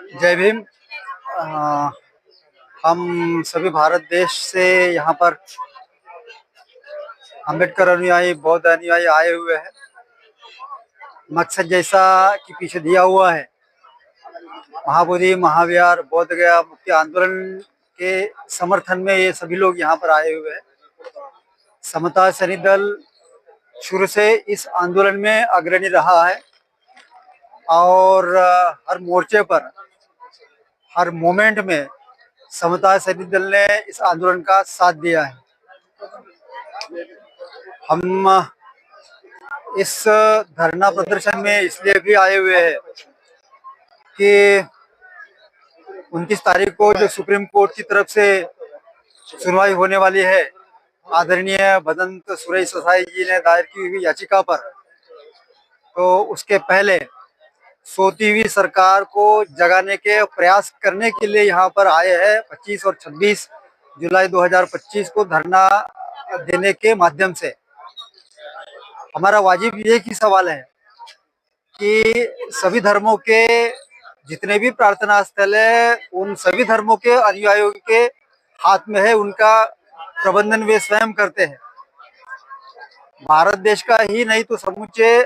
जय भीम। अ, हम सभी भारत देश से यहाँ पर अम्बेडकर अनुयायी, बौद्ध अनुयायी आए हुए हैं। मकसद जैसा कि पीछे दिया हुआ है, महाबोधि, महाविहार, बोध गया मुक्ति आंदोलन के समर्थन में ये सभी लोग यहाँ पर आए हुए हैं। समता सैनिक दल शुरू से इस आंदोलन में अग्रणी रहा है और हर मोर्चे पर, हर मोमेंट में समता सैनिक दल ने इस आंदोलन का साथ दिया है। हम इस धरना प्रदर्शन में इसलिए भी आए हुए हैं कि 29 तारीख को जो सुप्रीम कोर्ट की तरफ से सुनवाई होने वाली है, आदरणीय भदंत सुरेश ससाई जी ने दायर की हुई याचिका पर, तो उसके पहले सोती हुई सरकार को जगाने के प्रयास करने के लिए यहाँ पर आए हैं। 25 और 26 जुलाई 2025 को धरना देने के माध्यम से हमारा वाजिब एक ही सवाल है कि सभी धर्मों के जितने भी प्रार्थना स्थल है, उन सभी धर्मों के अनुयायियों के हाथ में है, उनका प्रबंधन वे स्वयं करते हैं। भारत देश का ही नहीं तो समूचे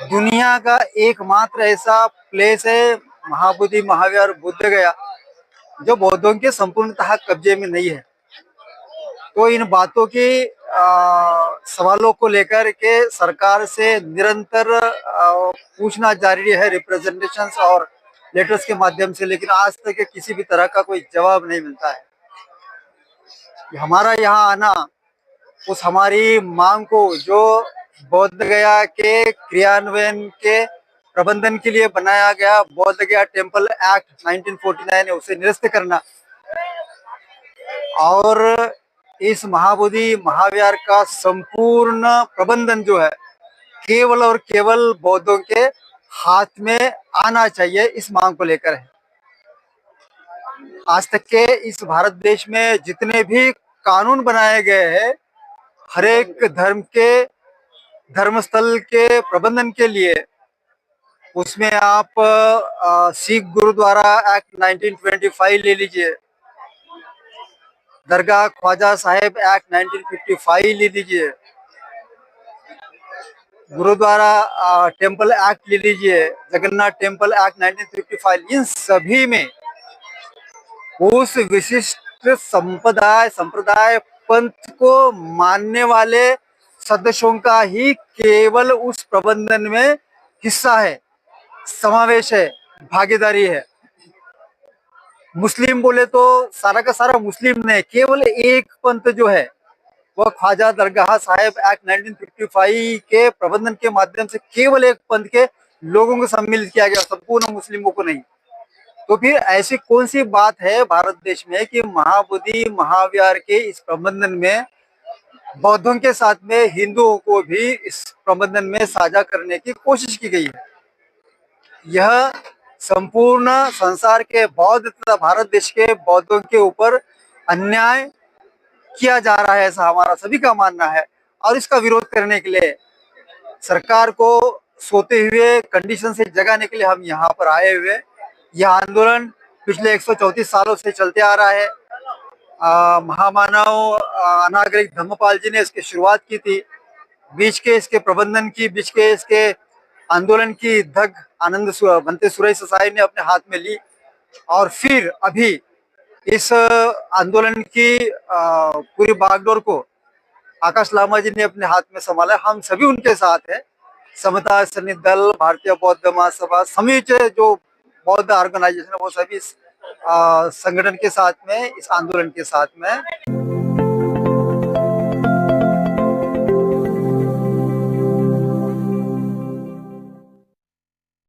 दुनिया का एकमात्र ऐसा प्लेस है, महाबोधि, महावीर, बुद्ध गया, जो बौद्धों के संपूर्णतः कब्जे में नहीं है। तो इन बातों की सवालों को लेकर के सरकार से निरंतर पूछना जारी है, रिप्रेजेंटेशंस और लेटर्स के माध्यम से, लेकिन आज तक किसी भी तरह का कोई जवाब नहीं मिलता है। हमारा यहाँ आना उस हमारी मांग को, जो बौद्ध गया के क्रियान्वयन के प्रबंधन के लिए बनाया गया बौद्ध गया टेम्पल एक्ट 1949 है, उसे निरस्त करना और इस महाबोधि महाविहार का संपूर्ण प्रबंधन जो है केवल और केवल बौद्धों के हाथ में आना चाहिए, इस मांग को लेकर है। आज तक के इस भारत देश में जितने भी कानून बनाए गए हैं, हर एक धर्म के धर्मस्थल के प्रबंधन के लिए, उसमें आप सिख गुरुद्वारा एक्ट 1925 ले लीजिए, दरगाह ख्वाजा साहेब एक्ट 1955 ले लीजिए, गुरुद्वारा टेम्पल एक्ट ले लीजिए, जगन्नाथ टेम्पल एक्ट 1955, इन सभी में उस विशिष्ट संप्रदाय पंथ को मानने वाले सदस्यों का ही केवल उस प्रबंधन में हिस्सा है, समावेश है, भागीदारी है। मुस्लिम बोले तो सारा का सारा मुस्लिम नहीं, केवल एक पंथ जो है वह ख्वाजा दरगाह साहेब एक्ट 1955 के प्रबंधन के माध्यम से केवल एक पंथ के लोगों को सम्मिलित किया गया, संपूर्ण मुस्लिमों को नहीं। तो फिर ऐसी कौन सी बात है भारत देश में कि महाबोधि महाविहार के इस प्रबंधन में बौद्धों के साथ में हिंदुओं को भी इस प्रबंधन में साझा करने की कोशिश की गई है। यह संपूर्ण संसार के बौद्ध तथा भारत देश के बौद्धों के ऊपर अन्याय किया जा रहा है, ऐसा हमारा सभी का मानना है। और इसका विरोध करने के लिए, सरकार को सोते हुए कंडीशन से जगाने के लिए हम यहाँ पर आए हुए। यह आंदोलन पिछले 134 सालों से चलते आ रहा है। महामानव अनागरिक धम्मपाल जी ने इसकी शुरुआत की थी, बीच के इसके प्रबंधन की, बीच के इसके आंदोलन की धग आनंद बनते सुरेश ससाई ने अपने हाथ में ली, और फिर अभी इस आंदोलन की पूरी बागडोर को आकाश लामा जी ने अपने हाथ में संभाला। हम सभी उनके साथ हैं, समता सैनिक दल, भारतीय बौद्ध महासभा, समूचे जो बौद्ध ऑर्गेनाइजेशन है, वो सभी संगठन के साथ में, इस आंदोलन के साथ में।